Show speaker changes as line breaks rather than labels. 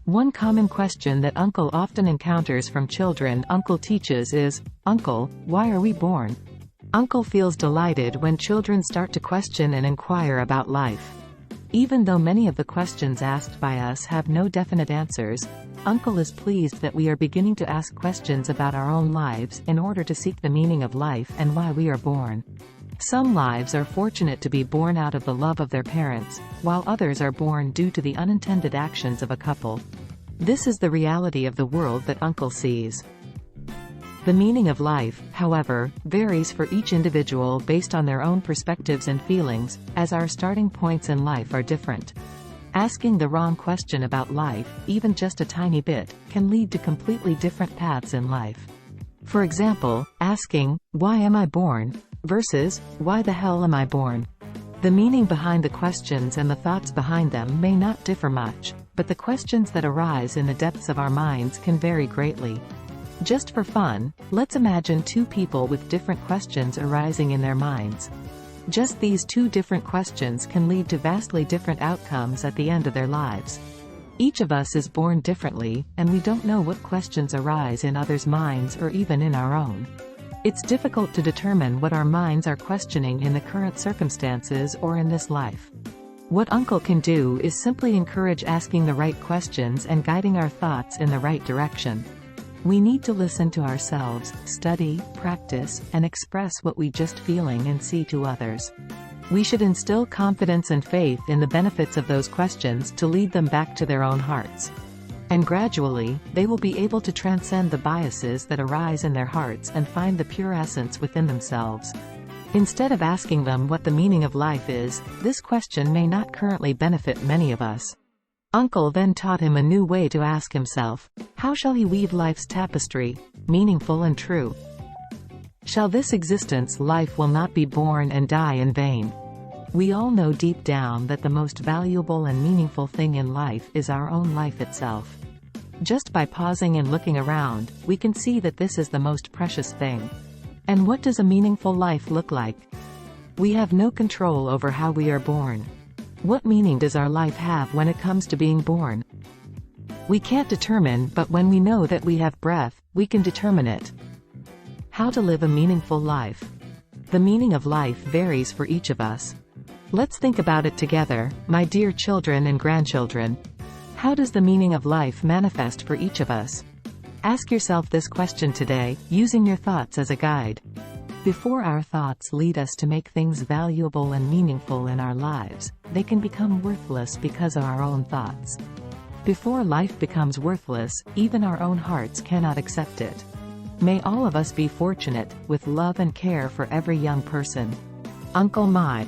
One common question that Uncle often encounters from children Uncle teaches is, "Uncle, why are we born?" Uncle feels delighted when children start to question and inquire about life. Even though many of the questions asked by us have no definite answers, Uncle is pleased that we are beginning to ask questions about our own lives in order to seek the meaning of life and why we are born. Some lives are fortunate to be born out of the love of their parents, while others are born due to the unintended actions of a couple. This is the reality of the world that Uncle sees. The meaning of life, however, varies for each individual based on their own perspectives and feelings, as our starting points in life are different. Asking the wrong question about life, even just a tiny bit, can lead to completely different paths in life. For example, asking, "Why am I born?" versus, "Why the hell am I born?" The meaning behind the questions and the thoughts behind them may not differ much, but the questions that arise in the depths of our minds can vary greatly. Just for fun, let's imagine two people with different questions arising in their minds. Just these two different questions can lead to vastly different outcomes at the end of their lives. Each of us is born differently, and we don't know what questions arise in others' minds or even in our own. It's difficult to determine what our minds are questioning in the current circumstances or in this life. What Uncle can do is simply encourage asking the right questions and guiding our thoughts in the right direction. We need to listen to ourselves, study, practice, and express what we just feeling and see to others. We should instill confidence and faith in the benefits of those questions to lead them back to their own hearts. And gradually, they will be able to transcend the biases that arise in their hearts and find the pure essence within themselves. Instead of asking them what the meaning of life is, this question may not currently benefit many of us. Uncle then taught him a new way to ask himself, how shall he weave life's tapestry, meaningful and true? Shall this existence life will not be born and die in vain? We all know deep down that the most valuable and meaningful thing in life is our own life itself. Just by pausing and looking around, we can see that this is the most precious thing. And what does a meaningful life look like? We have no control over how we are born. What meaning does our life have when it comes to being born? We can't determine, but when we know that we have breath, we can determine it. How to live a meaningful life. The meaning of life varies for each of us. Let's think about it together, my dear children and grandchildren. How does the meaning of life manifest for each of us? Ask yourself this question today, using your thoughts as a guide. Before our thoughts lead us to make things valuable and meaningful in our lives, they can become worthless because of our own thoughts. Before life becomes worthless, even our own hearts cannot accept it. May all of us be fortunate, with love and care for every young person. Uncle Mai.